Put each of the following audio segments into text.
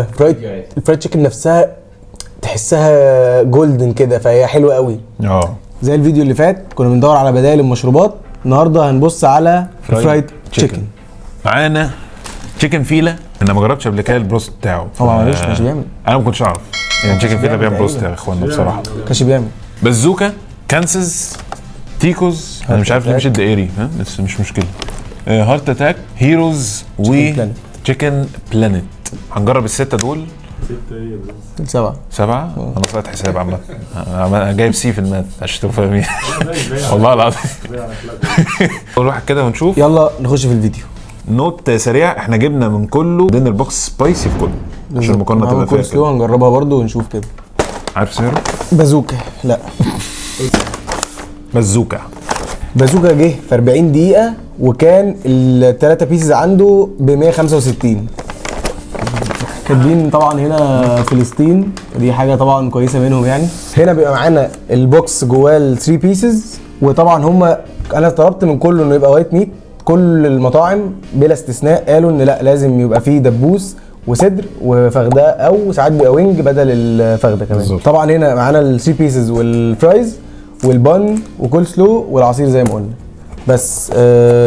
الفرايد تشيكن نفسها تحسها جولدن كده، فهي حلوه قوي. زي الفيديو اللي فات كنا بندور على بدائل المشروبات، النهارده هنبص على فرايد تشيكن. معانا تشيكن فيلا. انا ما جربتش قبل كده البروست بتاعه. هو ما عملوش، مش بيعمل. انا ما كنتش اعرف يعني تشيكن فيلا بيعمل بروست يا اخوانا بصراحه. كانش بيعمل. بازوكا، كانسز، تيكوز، انا مش عارف ليه مش الدائري ها، بس مش مشكله. هارت اتاك، هيروز، و تشيكن بلانيت. هنجرب الستة دول. 7 انا طلعت حساب عامة. انا جايب سي في المات عشان تبقوا فاهمين. والله العظيم. اول واحد كده ونشوف. يلا نخش في الفيديو. نوت سريع، احنا جبنا من كله دينر بوكس سبايسي في كله عشان المقارنة تبقى فيها كده. هنجربها برضو ونشوف كده. عارف سعره؟ بازوكا. لا بازوكا جه في 40 دقيقة وكان الثلاثة بيسز عنده ب 165. كاتبين طبعا هنا فلسطين، دي حاجه طبعا كويسه منهم يعني. هنا بيبقى معانا البوكس جواه ال 3 بيسز، وطبعا هم انا طلبت من كله انه يبقى وايت ميت. كل المطاعم بلا استثناء قالوا ان لا، لازم يبقى فيه دبوس وصدر وفخده، او ساعات بيبقى وينج بدل الفخده كمان بالزبط. طبعا هنا معانا ال 3 بيسز والفرايز والبن وكول سلو والعصير زي ما قلنا. بس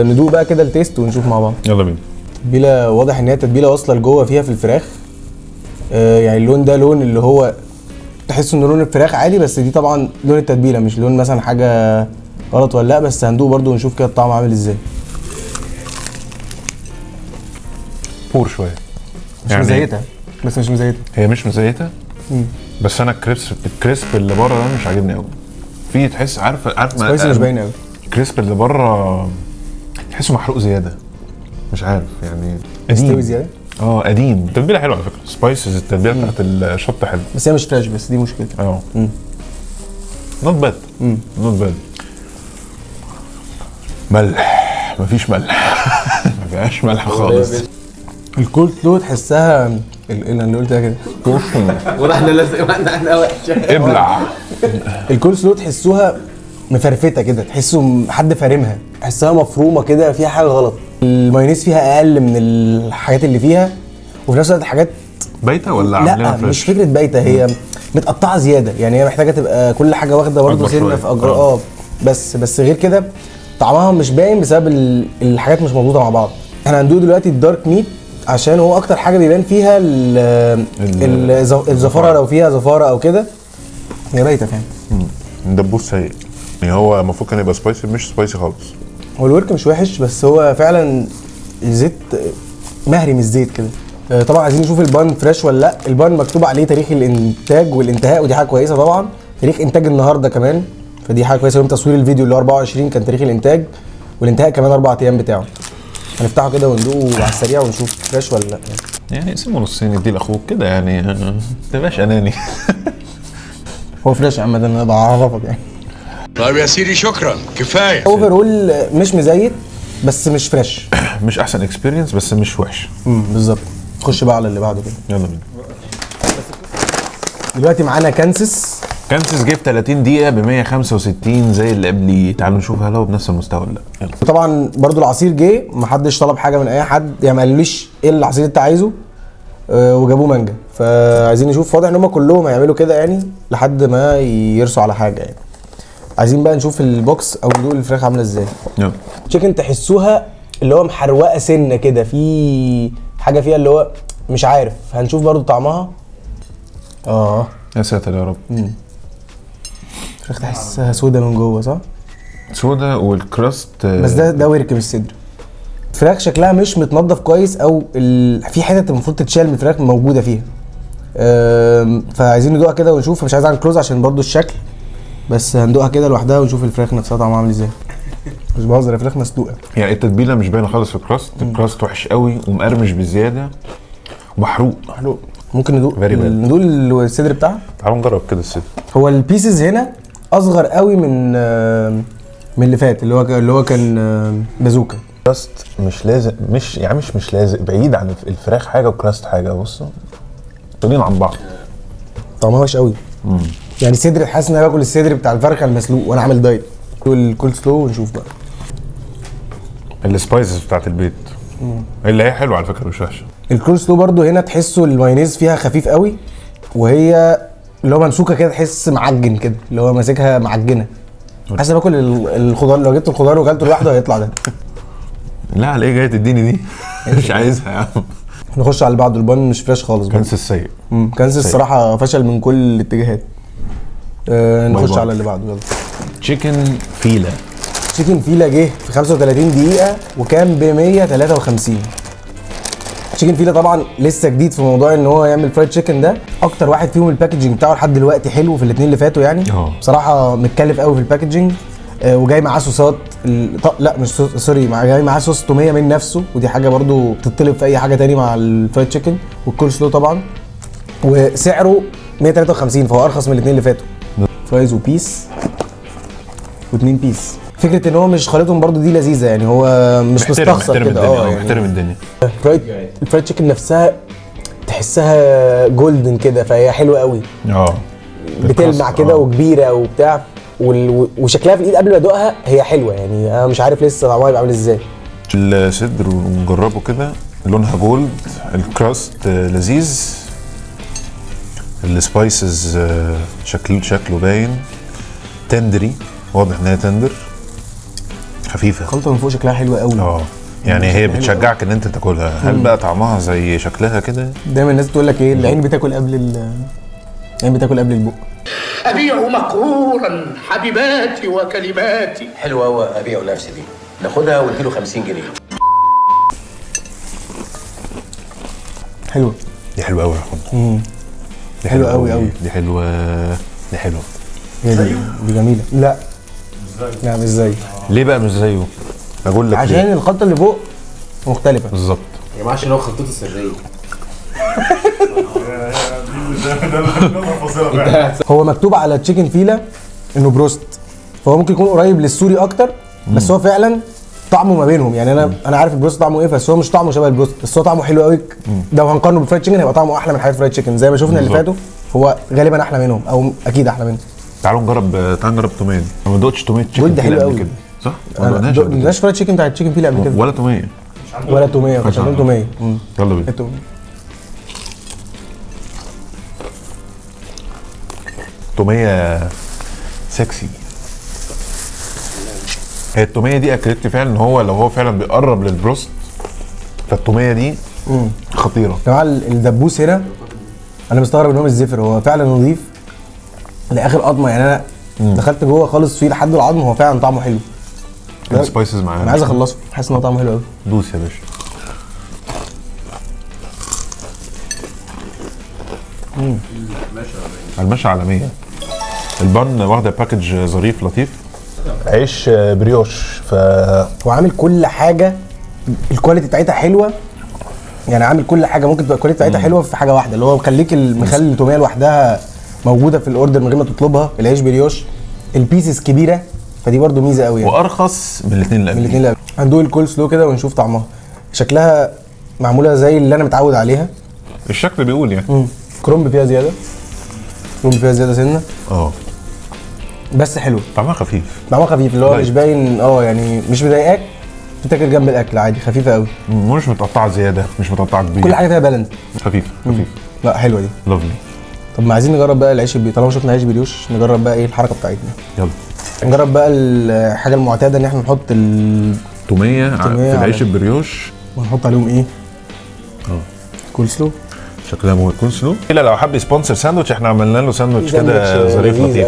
ندوق بقى كده التيست ونشوف مع بعض. يلا بينا. تتبيله واضح ان هي تتبيله واصله لجوه فيها في الفراخ. يعني اللون ده لون اللي هو تحس انه لون الفراخ عادي، بس دي طبعا لون التتبيله مش لون مثلا حاجه غلط ولا لا. بس هندوق برضو ونشوف كده الطعم عامل ازاي. بور شويه مش يعني مزيته، بس مش مزيته. هي مش مزيته. بس انا الكريسب اللي بره ده مش عاجبني قوي. في تحس عارف سبايسي مش باين قوي. الكريسب اللي بره تحسه محروق زياده، مش عارف يعني مستوي زياده. قديم. التتبيله حلوه على فكره، سبايسز التتبيله بتاعت الشطه حلوه، بس هي مش فريش، بس دي مشكلتها. نوت باد. ملح، مفيش ملح. ما فيهاش ملح خالص. الكول سلو تحسها اللي قلت كده واحنا لازم احنا وحشه. ابلع. الكول سلو تحسوها مفرفته كده، تحسوا حد فارمها، تحسها مفرومه كده، فيها حاجه غلط. المايونيز فيها اقل من الحاجات اللي فيها، وفي نفس الوقت حاجات بايته ولا لا مش فكره بايته، هي متقطعه زياده يعني. هي محتاجه تبقى كل حاجه واخده برضه سنه في اجراء. بس غير كده طعمها مش باين بسبب الحاجات مش مظبوطه مع بعض. احنا هندوق دلوقتي الدارك ميت عشان هو اكتر حاجه بيبان فيها الزفاره، لو فيها زفاره او كده هي بايته فاهم. دبوس سيء يعني. هو المفروض كان يبقى سبايسي، مش سبايسي خالص. هو الورك مش وحش، بس هو فعلا الزيت مهري من الزيت كده. طبعا عايزين نشوف البان فريش ولا لا. البان مكتوب عليه تاريخ الانتاج والانتهاء، ودي حاجه كويسه طبعا. تاريخ انتاج النهارده كمان، فدي حاجه كويسه. يوم تصوير الفيديو اللي هو 24 كان تاريخ الانتاج، والانتهاء كمان 4 ايام بتاعه. هنفتحه كده وندوقه على السريع ونشوف فريش ولا لا. يعني اقسمه نصين اديه لاخوك كده يعني، ما تبقاش اناني. هو فريش يا عم، ده انا بعرفك يعني. طيب يا سيدي شكرا، كفايه. اوفرول مش مزيت بس مش فريش. مش احسن اكسبيرينس بس مش وحش. بالظبط. نخش بقى على اللي بعده كده. يلا بينا. دلوقتي معانا كانسس جه في 30 دقيقة ب 165 زي اللي قبليه. تعالوا نشوف هل هو بنفس المستوى ولا لا. يلا. طبعا برضو العصير جه، محدش طلب حاجة من أي حد يعني، ما قالوليش إيه العصير اللي أنت عايزه. وجابوه مانجا، فعايزين نشوف. واضح إن هم كلهم هيعملوا كده يعني لحد ما يرسوا على حاجة يعني. عايزين بقى نشوف البوكس أو ندوق الفراخ عاملة إزاي. يلا. تشيكن تحسوها اللي هو محروقة سنة كده، في حاجة فيها اللي هو مش عارف. هنشوف برضو طعمها. يا ساتر يا رب. الفراخ تحسها سودا من جوه صح؟ سودا والكراست. بس ده ورك مش صدر. الفراخ شكلها مش متنضف كويس، او في حتت المفروض تتشال من الفراخ موجوده فيها. فعايزين ندوقها كده ونشوف. مش عايز اعمل كلوز عشان برضو الشكل، بس هندوقها كده لوحدها ونشوف الفراخ نفسها طعمها عامل ازاي. مش بهزر، الفراخ مسلوقه يعني. التتبيله مش باينه خالص في الكراست. الكراست وحش قوي ومقرمش بزياده ومحروق. ممكن ندوق الصدر بتاعها. تعالوا نجرب كده الصدر. هو البيسز هنا اصغر قوي من اللي فات، اللي هو كان بازوكا. كراست مش لازق، مش لازق، بعيد عن الفراخ حاجه وكراست حاجه. بصوا طالعين عن بعض. طعمها وحش قوي. يعني الصدر حاسس ان انا باكل الصدر بتاع الفرخه المسلوق وانا عامل دايت. الكول سلو ونشوف بقى السبايسز بتاعت البيت. اللي هي حلوه على فكره مش وحشه. الكول سلو برضو هنا تحسه المايونيز فيها خفيف قوي، وهي اللي هو ممسوكه كده تحس معجن كده، اللي هو ماسكها معجنه. حاسس باكل الخضار، لو جبت الخضار وكلته لوحده هيطلع ده. لا على ايه جاي تديني دي؟ مش عايزها يا عم. نخش على اللي بعده، البان مش فريش خالص. كانس السيء. كانس الصراحه فشل من كل الاتجاهات. نخش على اللي بعده يلا. تشيكن فيلا. تشيكن فيلا جه في 35 دقيقه وكان ب 153. تشيكن فيلا طبعا لسه جديد في موضوع ان هو يعمل فرايد تشيكن ده. اكتر واحد فيهم الباكجينج بتاعه لحد دلوقتي حلو في الاثنين اللي فاتوا يعني. بصراحه متكلف قوي في الباكجينج. وجاي معاه صوصات لا مش سوري، جاي معاه صوص توميه من نفسه، ودي حاجه برضو بتطلب في اي حاجه تاني مع الفرايد تشيكن. والكول سلو طبعا، وسعره 153 فهو ارخص من الاثنين اللي فاتوا. فرايز وبيس واثنين بيس. فكره ان هو مش خليطهم برضو دي لذيذه يعني، هو مش مستخسر كده. يعني محترم الدنيا. الفرايد تشيكن نفسها تحسها جولدن كده، فهي حلوه قوي. بتلمع كده وكبيره وبتاع، وشكلها في الايد قبل ما ادوقها هي حلوه يعني. انا مش عارف لسه طعمها يبقى عامل ازاي. الصدر ونجربه كده، لونها جولد، الكراست لذيذ، السبايسز شكله باين، تندري، واضح ان هي تندر، خفيفه. الخلطه من فوق شكلها حلوه قوي. يعني هي بتشجعك ان انت تاكلها. هل بقى طعمها زي شكلها كده؟ دايما الناس تقول لك ايه، العين بتاكل قبل العين بتاكل قبل البق. أبيع مقهورا حبيباتي وكلماتي. حلوة أوي أبيع نفسي دي، ناخدها واديله 50 جنيه. حلوة دي حلوة أوي يا أخويا. دي حلوة أوي أوي. دي حلوة دي حلوة. دي جميلة. لا مش زي. ليه بقى مش زيه؟ أقول لك عشان ليه؟ الخلطة اللي فوق مختلفة بالظبط. يا جماعة عشان هو خلطته السرية. هو مكتوب على تشيكن فيلا انه بروست، فهو ممكن يكون قريب للسوري اكتر، بس هو فعلا طعمه ما بينهم يعني. انا عارف البروست طعمه ايه، بس هو مش طعمه شبه البروست، بس هو طعمه حلو قوي. لو هنقارنه بالفرايد تشيكن هيبقى طعمه احلى من حاجات فرايد تشيكن زي ما شفنا اللي فاتوا. هو غالبا احلى منهم او اكيد احلى منهم. تعالوا نجرب توميه دي. انا ما دوقتش توميه تشيكن ده حلو قوي صح؟ ما دوقناش فرايد تشيكن بتاع التشيكن فيلا قبل كده ولا توميه ولا توميه. مش عندهم توميه. يلا بينا. توميه سكسي. هي التوميه دي اكدت فعلا ان هو لو هو فعلا بيقرب للبروست فالتوميه دي خطيره. يا جماعه الدبوس هنا انا مستغرب ان هو مش زفر، هو فعلا نظيف لاخر قطمه يعني. انا دخلت جوه خالص فيه لحد العظم، هو فعلا طعمه حلو. السبايسز معاه انا عايز اخلصه، حاسس ان هو طعمه حلو قوي. دوس يا باشا. المشا عالميه. البن واخده باكج ظريف لطيف، عيش بريوش. هو عامل كل حاجه الكواليتي بتاعتها حلوه يعني، عامل كل حاجه ممكن تبقى الكواليتي بتاعتها حلوه في حاجه واحده، اللي هو مخليك مخلي التوميه لوحدها موجوده في الاوردر من غير ما تطلبها. العيش بريوش، البيسز كبيره، فدي برده ميزه قوي يعني. وارخص من الاثنين اللي قبل. هندوق الكول سلو كده ونشوف طعمها. شكلها معموله زي اللي انا متعود عليها، الشكل بيقول يعني. كرومب فيها زياده، كرومب فيها زياده سنه بس حلو. طعمها خفيف، طعمها خفيف اللي هو مش باين يعني مش مضايقاك، بتاكل جنب الاكل عادي، خفيفه قوي. مش متقطعه زياده، مش متقطعه كبيره، كل حاجه فيها بالانس. خفيفه. لا حلوه دي، لافلي. طب ما عايزين نجرب بقى العيش طالما شفنا عيش بريوش نجرب بقى ايه الحركه بتاعتنا. يلا نجرب بقى الحاجه المعتاده ان احنا نحط التوميه في العيش البريوش ونحط عليهم ايه؟ كول سلو. شكلها موت كول سلو. الا لو حب يسبونسر ساندوتش، احنا عملنا له ساندوتش كده ظريف لطيف.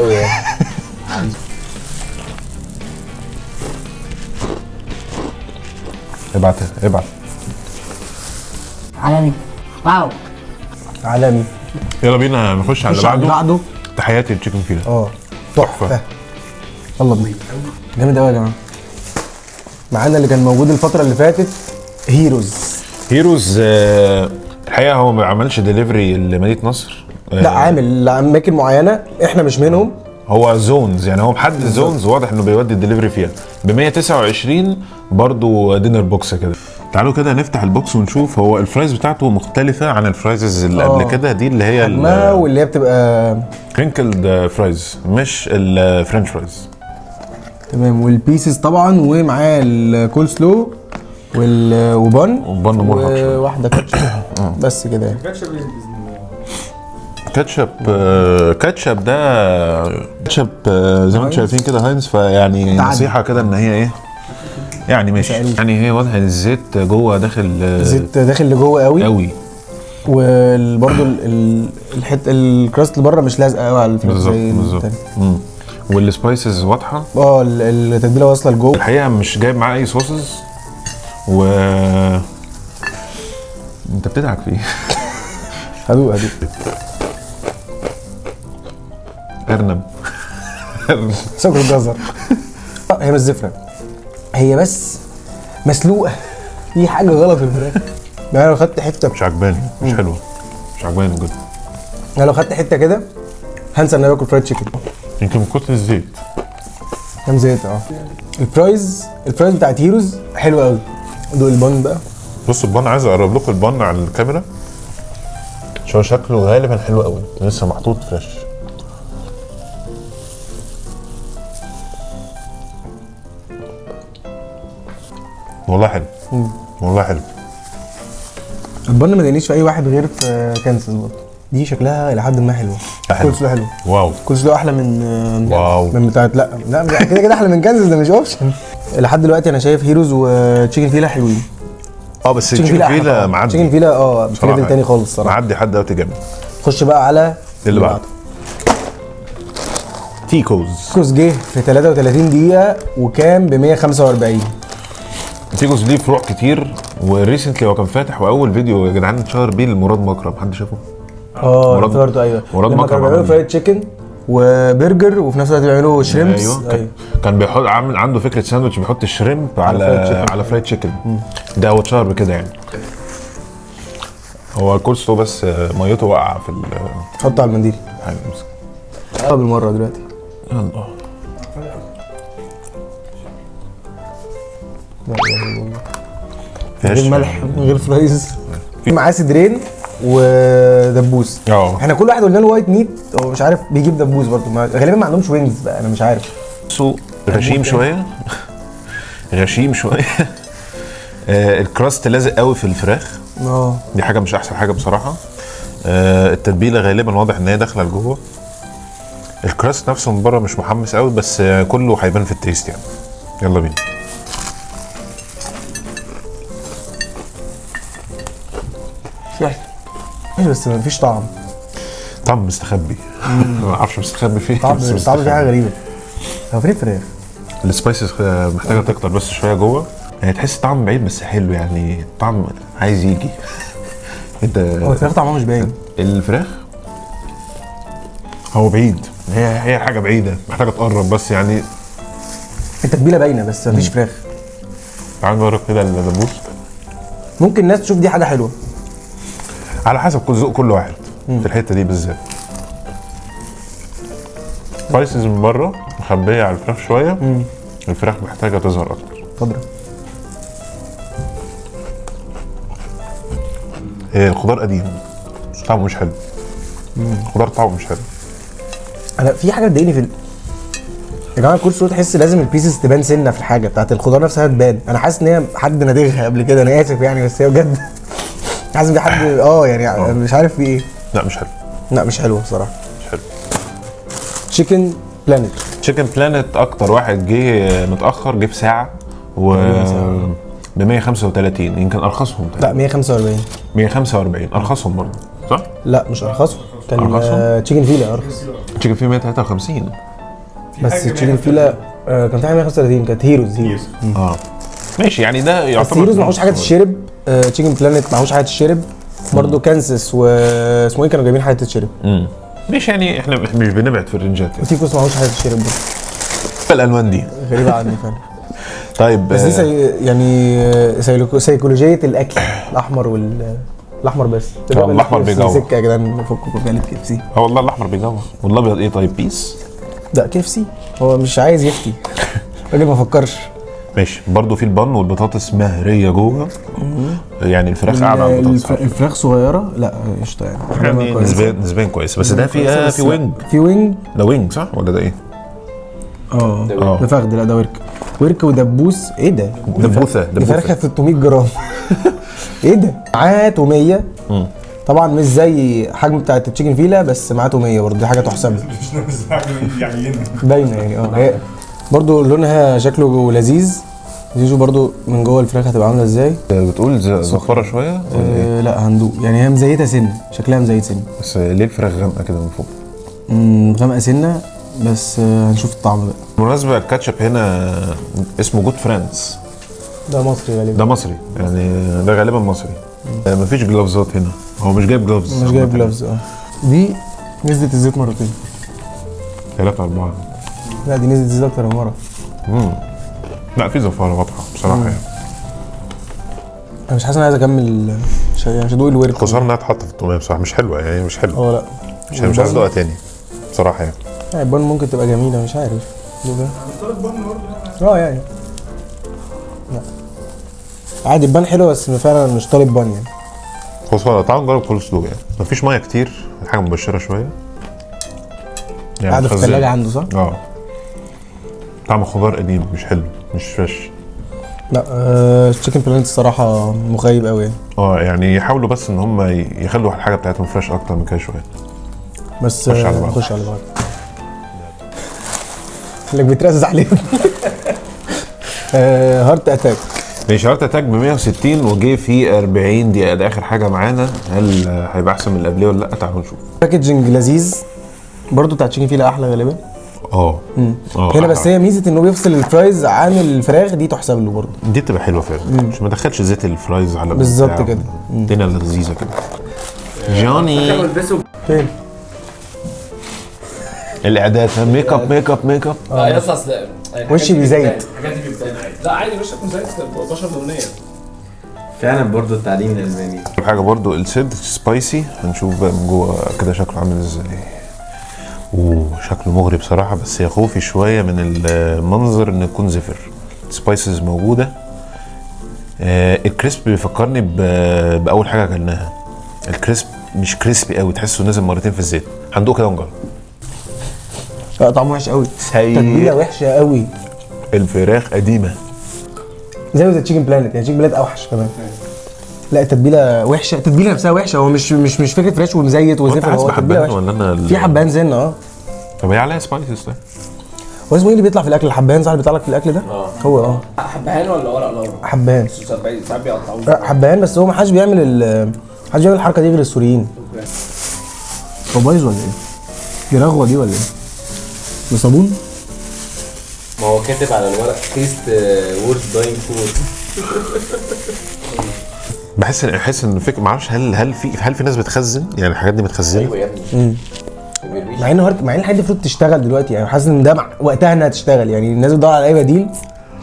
ابعت عالمي. واو عالمي. يلا بينا نخش على اللي بعده. تحياتي للتشيكن فيلا. تحفه. يلا بينا. جامد قوي يا جماعه. معانا اللي كان موجود الفتره اللي فاتت هيروز. الحقيقه هو ما عملش ديليفري لمدينه نصر. لا عامل لاماكن معينه احنا مش منهم. هو زونز يعني، هو محدد زونز واضح انه بيودي الدليفري فيها. ب 129 برضو دينر بوكس كده. تعالوا كده نفتح البوكس ونشوف. هو الفرايز بتاعته مختلفه عن الفرايزز اللي قبل كده، دي اللي هي واللي هي بتبقى كرينكلد فرايز مش الفرنش فرايز. تمام. والبيسز طبعا ومعاه الكول سلو وبن مرهق شوية. وواحده كاتشب بس كده يعني. كاتشب ده كاتشب زي ما انتم شايفين كده هاينز، فيعني تعدي. نصيحه كده ان هي ايه يعني ماشي، يعني هي واضح ان الزيت جوه داخل زيت داخل لجوه قوي قوي، وبرده الحته الكراست اللي بره مش لازقه قوي على الفراخ زي بالظبط. التاني. والسبايسز واضحه، التتبيله واصله لجوه. الحقيقه مش جايب معاه اي صوصز انت بتضحك فيه. هدوق ارنب شكر الجزر. هي مش زفره، هي بس مسلوقه. في حاجه غلط في الفراخ. يعني لو خدت حته مش عجباني، مش حلوه، مش عجباني جدا. يعني لو خدت حته كده هنسى ان انا باكل فرايد تشيكن. يمكن من كتر الزيت. كام زيت الفرايز بتاعت هيروز حلوه قوي. دوق البن بقى. بصوا البن، عايز اقرب لكم البن على الكاميرا عشان شكله غالبا حلو قوي، لسه محطوط فريش. والله حلو، والله حلو. البن ما دقنيش في اي واحد غير في كانسس برضه. دي شكلها الى حد ما حلوه. كل حلو. واو، كل احلى من واو من بتاعت لا كده احلى من كانسس، ده مش اوبشن. لحد دلوقتي انا شايف هيروز وتشيكن فيلا حلوين. بس تشيكن فيلا معدي. تشيكن فيلا في ليفل تاني خالص صراحه. معدي حد دلوقتي جامد. خش بقى على اللي بعده. تيكوز جه في 33 دقيقه وكان ب 145. تيكوز ليه فروع كتير، وريسنتلي هو كان فاتح، واول فيديو يا جدعان اتشهر بيه لمراد مكرم، حد شافه؟ افتكرته. ايوه مراد لما مكرم كانوا بيعملوا فرايد تشيكن وبرجر وفي نفس الوقت بيعملوا شريمبس. ايوه كان بيحط عامل عنده فكره ساندوتش بيحط الشريمب على فرايد تشيكن. ده هو اتشهر بكده يعني. هو الكولسلو بس ميته واقعه في حطه على المنديل. امسك بالمره دلوقتي. يلا. من غير ملح، من غير فرايز. معاه صدرين ودبوس. احنا كل واحد قلنا له وايت ميت، هو مش عارف بيجيب دبوس برضه. غالبا ما عندهمش وينجز بقى، انا مش عارف. غشيم شويه غشيم شويه. الكراست لازق قوي في الفراخ. دي حاجه مش احسن حاجه بصراحه. التتبيله غالبا واضح ان هي داخله لجوه. الكراست نفسه من بره مش محمس قوي، بس كله هيبان في التيست يعني. يلا بينا. بس ما فيش طعم مستخبي. ما اعرفش مستخبي فين. طعم في حاجه غريبه. هو فين الفراخ؟ السبايسز محتاجه تكتر بس شويه جوه، يعني تحس طعم بعيد بس حلو، يعني طعم عايز يجي. انت هو الفراخ طعمها مش باين. الفراخ هو بعيد، هي حاجه بعيده محتاجه تقرب بس يعني. التتبيله باينه بس مفيش فراخ. تعال نجرب كده الدبوس. ممكن الناس تشوف دي حاجه حلوه على حسب كل ذوق كل واحد في الحته دي بالذات. سبايسز من بره مخبيه على الفراخ شويه. الفراخ محتاجه تظهر اكتر. اتفضل. الخضار قديم، طعمه مش حلو. الخضار طعمه مش حلو. انا في حاجه بتضايقني يا جماعه، الكول سلو تحس لازم البيسز تبان سنه في الحاجه بتاعت الخضار نفسها تبان. انا حاسس ان هي حد نادغها قبل كده، انا اسف يعني، بس هي بجد حاسس ان حد يعني مش عارف في ايه. لا مش حلو. لا مش حلوه بصراحه. مش حلو. تشيكن بلانت. تشيكن بلانت اكتر واحد جه متاخر، جه في ساعه و ب 135 يمكن ارخصهم. لا 145. 145 ارخصهم برضه صح؟ لا مش ارخصهم، كان تشيكن فيلا ارخص. تشيكن فيلا 153 بس تشيكن فيلا كان في حاجه 135 كانت هيروز. ماشي يعني ده يعتبر. بس هيروز معهوش حاجه تتشرب. تشيكن بلانت معهوش حاجه تتشرب برضه. كانسس واسمه ايه كانوا جايبين حاجه تتشرب. مش يعني احنا مش بنبعد في الرنجات يعني. وتيكوس معهوش حاجه تتشرب برضه. الالوان دي غريبه عني فعلا. طيب بس دي يعني سيكولوجيه الاكل. الاحمر الاحمر بس. الاحمر بيجوع. سكه يا جدعان نفككوا في كي اف سي. والله الاحمر بيجوع. والابيض ايه طيب؟ بيس. لا كي اف سي هو مش عايز يفتي. الراجل ما فكرش. ماشي. برضو في البن والبطاطس مهريه جوه. يعني الفراخ قاعده على البطاطس. الفراخ صغيره. لا قشطه يعني نسبيا كويس. بس ده في وينج. في وينج. ده وينج صح ولا ده ايه؟ ده فخد، لا ده ورك. ورك ودبوس. ايه ده؟ دبوسة. دي فرخه 600 جرام. ايه ده؟ معاه توميه. طبعا مش زي حجم بتاعت التشيكن فيلا، بس معاه توميه برضه، دي حاجه تحسب له. باينه يعني. هي برضه لونها شكله لذيذ. دي برضه من جوه الفراخ هتبقى عامله ازاي؟ بتقول زفاره شويه؟ لا هندوق يعني. هي مزيته سنه، شكلها مزيت سنه. بس ليه الفراخ غامقه كده من فوق؟ غامقه سنه بس. هنشوف الطعم بقى. بالمناسبه الكاتشب هنا اسمه جود فريندز. ده مصري غالبا. ده مصري يعني، ده غالبا مصري. مفيش جلافزات هنا، هو مش جايب جلافز. مش جايب جلافز. دي نزلت الزيت مرتين. 3 4. لا دي نزلت الزيت اكتر من مره. لا في زفاره واضحه بصراحه يعني. انا مش حاسس ان انا عايز اكمل مش هدوق الورك. خصوصا انها اتحط في التوميه بصراحه، مش حلوه يعني، مش حلوه. لا مش عايز ادوقها تاني بصراحه يعني. البن ممكن تبقى جميله، مش عارف. يعني لا عادي البان حلو، بس فعلا مش طالب بان يعني. خصوصا تعالوا نجرب كول سلو يعني، مفيش ميه كتير، حاجه مبشره شويه يعني. قاعده في الثلاجه عنده صح؟ طعم خضار قديم، مش حلو، مش فريش. لا التشيكن بلانت الصراحه مخيب قوي يعني. يعني يحاولوا بس ان هم يخلوا الحاجه بتاعتهم فريش اكتر من كده شويه. بس خش على بعض. خش على بعض. اللي بيترزع عليهم. هارت اتاك. ماشي. هارت اتاك ب 160 وجه في 40 دقيقه، ده اخر حاجه معانا. هل هيبقى احسن من اللي قبليه ولا لا؟ تعالوا نشوف. باكجنج لذيذ برضو بتاع تشيكن فيلا احلى غالبا. هنا بس هي ميزه انه بيفصل الفرايز عن الفراخ، دي تحسب له برضو. دي تبقى حلوه فعلا، عشان ما دخلش زيت الفرايز على بالظبط كده. الدنيا لذيذه كده. جوني فين؟ الاعداد ميك اب ميك اب ميك اب. لا يا اسطى اصل وشي بيزيت. الحاجات دي بتبان عادي. لا عادي وشك مزيت، بشر لونيه. فعلا برضو التعليم الالماني. حاجه برضو السيد سبايسي، هنشوف بقى من جوه كده شكله عامل ازاي. شكله مغري بصراحه، بس يا خوفي شويه من المنظر ان يكون زفر. سبايسز موجوده. الكريسب بيفكرني باول حاجه اكلناها. الكريسب مش كريسبي قوي، تحسه نازل مرتين في الزيت. هندوق كده ونجرب. لا طعمه وحش قوي. سيء. تتبيله وحشه قوي. الفراخ قديمه زي التشيكن بلانت يعني. التشيكن بلانت اوحش كمان. لا التتبيله وحشه، التتبيله نفسها وحشه. هو مش فكره فريش ومزيت وزفر. هو حبان ولا انا في حبان زين. طب هي عليها سبايسز ده؟ هو اسمه ايه اللي بيطلع في الاكل؟ الحبان صح اللي بيطلع لك في الاكل ده؟ هو حبهان ولا ورق لورا؟ حبان. ساعات بيقطعوه. حبان، بس هو ما حدش بيعمل الحركه دي غير السوريين. هو بايظ ولا ايه؟ دي رغوه دي ولا ايه؟ بصابون؟ ما هو كاتب على الورق تيست وورد داينج فود. بحس ان فكره، ما اعرفش هل في ناس بتخزن يعني الحاجات دي متخزنه؟ ايوه يا ابني. مع ان الحاجات دي المفروض تشتغل دلوقتي يعني. حاسس ان ده وقتها انها تشتغل يعني. الناس بتدور على اي بديل،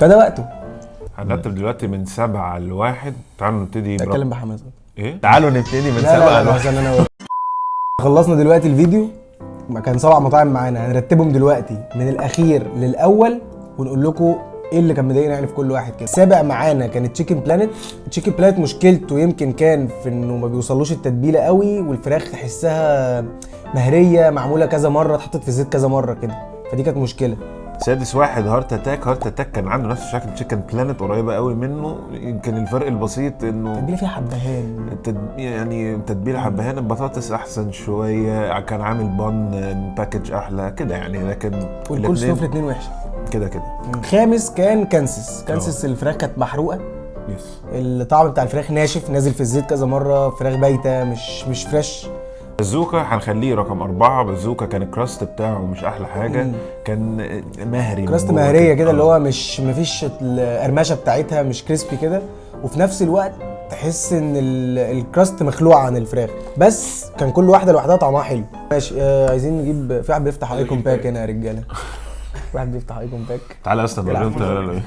فده وقته. هنرتب دلوقتي من 7 ل1. تعالوا نبتدي. اتكلم بحماس. ايه؟ تعالوا نبتدي من 7 لا عشان انا خلصنا دلوقتي الفيديو. كان 7 مطاعم معانا، هنرتبهم دلوقتي من الاخير للاول ونقول لكم ايه اللي كان مضايقنا يعني في كل واحد كده. السابع معانا كان تشيكن بلانت. تشيكن بلانت مشكلته يمكن كان في انه ما بيوصلوش التتبيله قوي، والفراخ تحسها مهريه معموله كذا مره، اتحطت في الزيت كذا مره كده، فدي كانت مشكله. سادس واحد هارت اتاك. هارت اتاك كان عنده نفس شكل تشيكن بلانت، قريبه قوي منه. يمكن الفرق البسيط انه التتبيله فيها حبهان. يعني تتبيله حبهان. البطاطس احسن شويه، كان عامل بان باكج احلى كده يعني، لكن والكول سلو في الاثنين وحشه كده. خامس كان كانسس. الفراخ كانت محروقه. يس. الطعم بتاع الفراخ ناشف، نازل في الزيت كذا مره، فراخ بايته مش فريش. بازوكا هنخليه رقم 4. بازوكا كان الكراست بتاعه مش احلى حاجه. كان مهري، كراست مهريه كده اللي هو مفيش القرمشه بتاعتها، مش كريسبي كده، وفي نفس الوقت تحس ان الكراست مخلوع عن الفراخ، بس كان كل واحده لوحدها طعمها حلو. ماشي. عايزين نجيب في واحد بيفتح ايكون باك هنا يا رجاله. واحد بيفتح ايكون باك. تعالى اصلا انت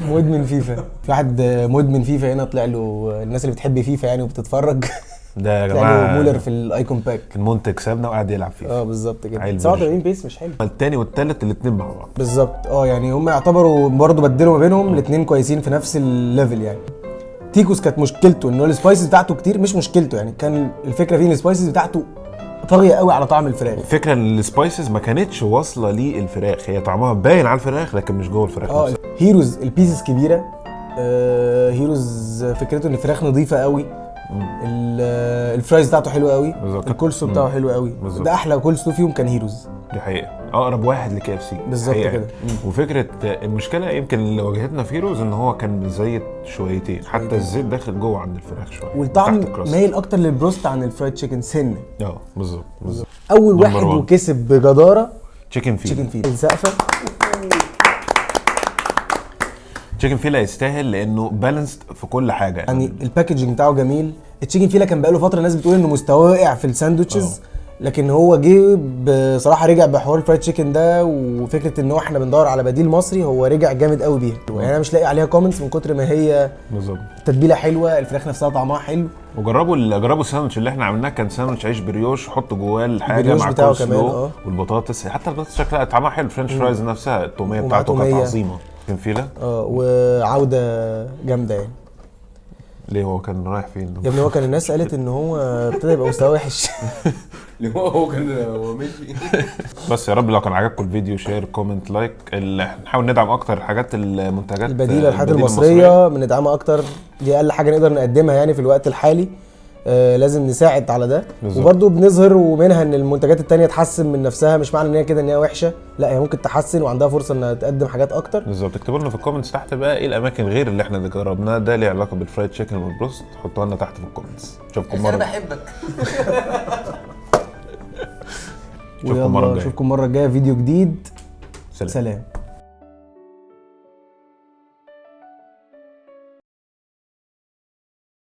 مدمن فيفا. في واحد مدمن فيفا هنا طلع له. الناس اللي بتحب فيفا يعني وبتتفرج ده يا طلع جماعه له مولر في الايكون باك. المنتج سابنا وقاعد يلعب فيه. بالظبط كده. 87 بيس مش حلو. الثاني والثالث الاثنين مع بعض بالظبط. يعني هم يعتبروا برضه بدلوا ما بينهم. الاثنين كويسين في نفس الليفل يعني. تيكوس كانت مشكلته ان السبايسز بتاعته كتير. مش مشكلته يعني، كان الفكره فيه ان السبايسز بتاعته طاغيه قوي على طعم الفراخ. الفكره ان السبايسز ما كانتش واصله للفراخ، هي طعمها باين على الفراخ لكن مش جوه الفراخ نفسها. هيروز البيسز كبيره. هيروز فكرته ان الفراخ نظيفه قوي. الفرايز بتاعته حلوه قوي. الكولسلو بتاعه حلو قوي. ده احلى كولسلو فيهم كان هيروز. دي حقيقه اقرب واحد لكي اف سي بالظبط كده. وفكره المشكله يمكن اللي واجهتنا في هيروز ان هو كان مزيت شويتين، حتى الزيت داخل جوه عند الفراخ شويه، والطعم مايل اكتر للبروست عن الفرايد تشيكن سنه. بالظبط. اول واحد وكسب بجداره تشيكن فيلا. السقفه تشيكن فيلا يستاهل لانه بالانسد في كل حاجه يعني الباكجينج بتاعه جميل. التشيكن فيلا كان بقاله فتره الناس بتقول انه مستواه واقع في الساندوتشز، لكن هو جه بصراحه رجع بحوار الفرايد تشيكن ده، وفكره ان احنا بندور على بديل مصري هو رجع جامد قوي بيها. يعني انا مش لاقي عليها كومنتس من كتر ما هي بالظبط. تتبيله حلوه، الفراخ نفسها طعمها حلو. وجربوا الساندوتش اللي احنا عملناه، كان ساندوتش عيش بريوش، حطوا جواه الحاجه مع بتاعه كمان والبطاطس، حتى البطاطس شكلها طعمها حلو. فرنش فرايز نفسها التوميه بتاعته كانت عظيمه. تشيكن فيلا وعوده جامده يعني. ليه هو كان رايح فين؟ يا ابني هو كان الناس قالت ان هو ابتدى يبقى مستواه وحش. اللي هو ماشي. بس يا رب لو كان عجبكم الفيديو شير كومنت لايك. نحاول ندعم اكتر الحاجات المنتجات البديله، الحاجات المصريه بندعمها اكتر، دي اقل حاجه نقدر نقدمها يعني في الوقت الحالي. لازم نساعد على ده. وبرده بنظهر ومنها ان المنتجات التانية تحسن من نفسها، مش معنى ان هي كده ان هي وحشه، لا هي ممكن تحسن وعندها فرصه انها تقدم حاجات اكتر. بالظبط. اكتبوا لنا في الكومنتس تحت بقى ايه الاماكن غير اللي احنا جربناه ده ليه علاقه بالفرايد تشيكن والبروست، حطوها لنا تحت في الكومنتس. اشوفكم مره. انا بحبك. اشوفكم مره الجايه. اشوفكم مره الجايه فيديو جديد. سلام.